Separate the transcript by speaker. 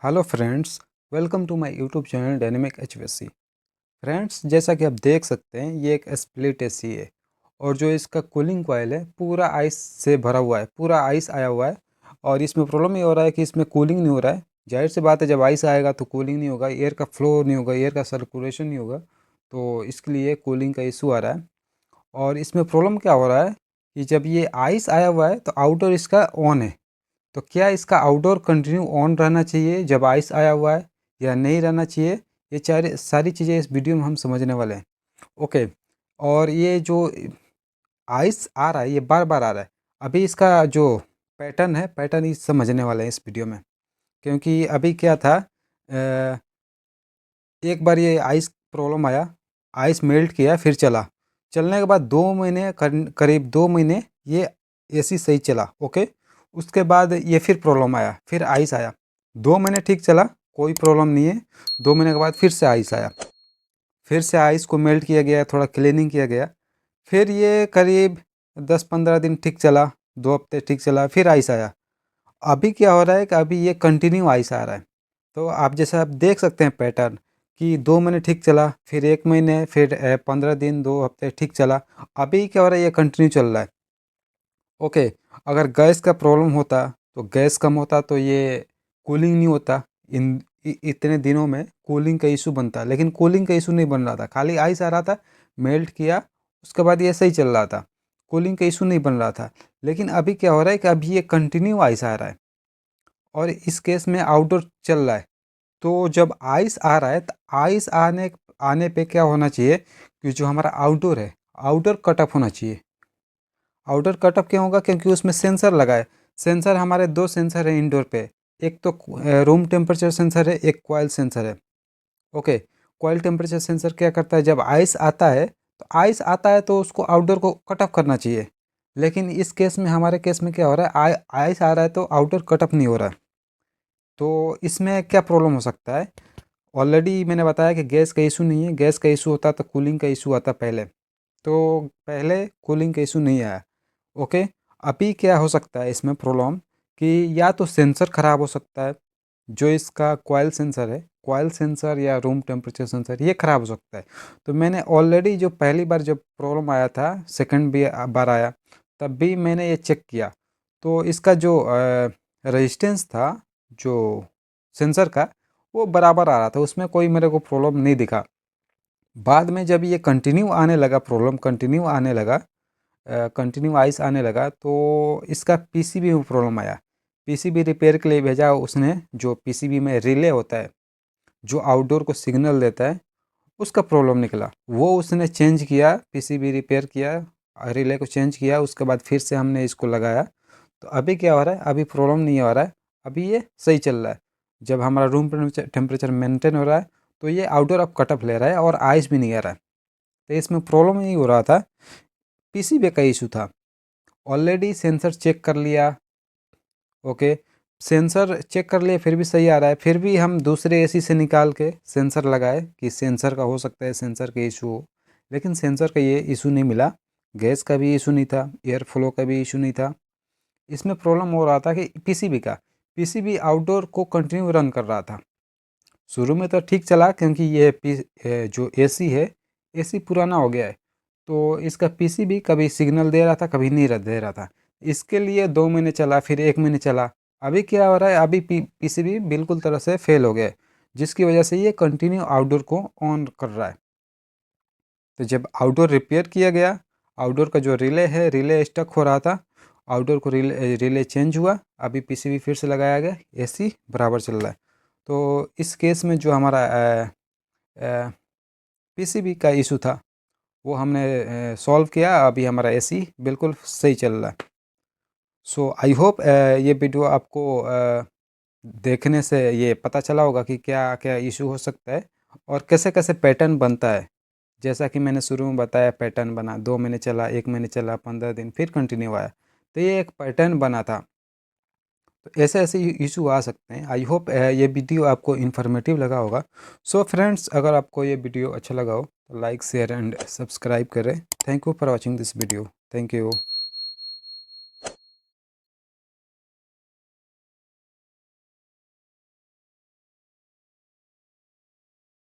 Speaker 1: Hello friends, welcome to my YouTube channel dynamic HVAC. Friends, जैसा कि आप देख सकते हैं ये एक स्प्लिट एसी है और जो इसका कूलिंग कॉइल है पूरा आइस से भरा हुआ है, पूरा आइस आया हुआ है। और इसमें प्रॉब्लम ये हो रहा है कि इसमें कूलिंग नहीं हो रहा है। जाहिर सी बात है, जब आइस आएगा तो कूलिंग नहीं होगा, एयर का फ्लो नहीं होगा, एयर का सर्कुलेशन नहीं होगा, तो इसके लिए कूलिंग का इशू आ रहा है। और इसमें प्रॉब्लम क्या हो रहा है कि जब ये आइस आया हुआ है तो आउटडोर इसका ऑन है। तो क्या इसका आउटडोर कंटिन्यू ऑन रहना चाहिए जब आइस आया हुआ है या नहीं रहना चाहिए? ये सारी चीज़ें इस वीडियो में हम समझने वाले हैं। ओके। और ये जो आइस आ रहा है ये बार बार आ रहा है। अभी इसका जो पैटर्न है, पैटर्न ही समझने वाले हैं इस वीडियो में। क्योंकि अभी क्या था, एक बार ये आइस प्रॉब्लम आया, आइस मेल्ट किया, फिर चला। चलने के बाद 2 महीने, करीब 2 महीने ये एसी सही चला। ओके। उसके बाद ये फिर प्रॉब्लम आया, फिर आइस आया। 2 महीने ठीक चला, कोई प्रॉब्लम नहीं है। 2 महीने के बाद फिर से आइस आया, फिर से आइस को मेल्ट किया गया, थोड़ा क्लीनिंग किया गया। फिर ये करीब 10-15 दिन ठीक चला, 2 हफ्ते ठीक चला, फिर आइस आया। अभी क्या हो रहा है कि अभी ये कंटिन्यू आइस आ रहा है। तो आप जैसा आप देख सकते हैं पैटर्न कि 2 महीने ठीक चला, फिर 1 महीने, फिर 15 दिन, 2 हफ्ते ठीक चला। अभी क्या हो रहा है, ये कंटिन्यू चल रहा है। ओके। अगर गैस का प्रॉब्लम होता तो गैस कम होता तो ये कूलिंग नहीं होता। इतने दिनों में कूलिंग का इशू बनता, लेकिन कूलिंग का इशू नहीं बन रहा था, खाली आइस आ रहा था, मेल्ट किया, उसके बाद ये सही चल रहा था। कूलिंग का इशू नहीं बन रहा था। लेकिन अभी क्या हो रहा है कि अभी ये कंटिन्यू आइस आ रहा है और इस केस में आउटडोर चल रहा है। तो जब आइस आ रहा है तो आइस आने आने पे क्या होना चाहिए कि जो हमारा आउटडोर है, आउटडोर कट ऑफ होना चाहिए। आउटर कट ऑफ क्यों होगा? क्योंकि उसमें सेंसर लगा है। सेंसर हमारे 2 सेंसर है इंडोर पे। एक तो रूम टेम्परेचर सेंसर है, एक कॉइल सेंसर है। ओके। कॉइल टेम्परेचर सेंसर क्या करता है, जब आइस आता है तो आइस आता है तो उसको आउटडोर को कट ऑफ करना चाहिए। लेकिन इस केस में, हमारे केस में क्या हो रहा है, आइस आ रहा है तो आउटडोर कट ऑफ नहीं हो रहा है। तो इसमें क्या प्रॉब्लम हो सकता है? ऑलरेडी मैंने बताया कि गैस का इशू नहीं है। गैस का इशू होता तो कूलिंग का इशू आता पहले। तो पहले कूलिंग का इशू नहीं आया। ओके। अभी क्या हो सकता है इसमें प्रॉब्लम कि या तो सेंसर ख़राब हो सकता है, जो इसका कॉइल सेंसर है, कॉइल सेंसर या रूम टेम्परेचर सेंसर, ये ख़राब हो सकता है। तो मैंने ऑलरेडी जो पहली बार जब प्रॉब्लम आया था, सेकंड भी बार आया, तब भी मैंने ये चेक किया। तो इसका जो रेजिस्टेंस था, जो सेंसर का, वो बराबर आ रहा था, उसमें कोई मेरे को प्रॉब्लम नहीं दिखा। बाद में जब ये कंटिन्यू आने लगा, प्रॉब्लम कंटिन्यू आने लगा, कंटिन्यू आइस आने लगा, तो इसका पीसीबी में प्रॉब्लम आया। पीसीबी रिपेयर के लिए भेजा उसने। जो पीसीबी में रिले होता है, जो आउटडोर को सिग्नल देता है, उसका प्रॉब्लम निकला। वो उसने चेंज किया, पीसीबी रिपेयर किया, रिले को चेंज किया, उसके बाद फिर से हमने इसको लगाया। तो अभी क्या हो रहा है, अभी प्रॉब्लम नहीं हो रहा है, अभी ये सही चल रहा है। जब हमारा रूम टेम्परेचर मेंटेन हो रहा है तो ये आउटडोर अब कट ऑफ ले रहा है और आइस भी नहीं आ रहा है। तो इसमें प्रॉब्लम नहीं हो रहा था, पीसीबी का इशू था। ऑलरेडी सेंसर चेक कर लिया। ओके। सेंसर चेक कर लिए, फिर भी सही आ रहा है। फिर भी हम दूसरे एसी से निकाल के सेंसर लगाए कि सेंसर का हो सकता है, सेंसर का इशू हो। लेकिन सेंसर का ये इशू नहीं मिला। गैस का भी इशू नहीं था, एयर फ्लो का भी इशू नहीं था। इसमें प्रॉब्लम हो रहा था कि पीसीबी का, पीसीबी आउटडोर को कंटिन्यू रन कर रहा था। शुरू में तो ठीक चला, क्योंकि जो एसी है, एसी पुराना हो गया है, तो इसका पीसीबी कभी सिग्नल दे रहा था, कभी नहीं दे रहा था। इसके लिए 2 महीने चला, फिर 1 महीने चला। अभी क्या हो रहा है, अभी पीसीबी बिल्कुल तरह से फेल हो गया है, जिसकी वजह से ये कंटिन्यू आउटडोर को ऑन कर रहा है। तो जब आउटडोर रिपेयर किया गया, आउटडोर का जो रिले है, रिले स्टक हो रहा था, आउटडोर को रिले चेंज हुआ, अभी पीसीबी फिर से लगाया गया, एसी बराबर चल रहा है। तो इस केस में जो हमारा पीसीबी का इशू था, वो हमने सॉल्व किया। अभी हमारा एसी बिल्कुल सही चल रहा है। सो आई होप ये वीडियो आपको देखने से ये पता चला होगा कि क्या क्या इशू हो सकता है और कैसे कैसे पैटर्न बनता है। जैसा कि मैंने शुरू में बताया, पैटर्न बना, 2 महीने चला, 1 महीने चला, 15 दिन, फिर कंटिन्यू आया। तो ये एक पैटर्न बना था। तो ऐसे ऐसे इशू आ सकते हैं। आई होप ये वीडियो आपको इन्फॉर्मेटिव लगा होगा। सो फ्रेंड्स, अगर आपको ये वीडियो अच्छा लगा हो तो लाइक, शेयर एंड सब्सक्राइब करें। Thank you for watching this video. Thank you.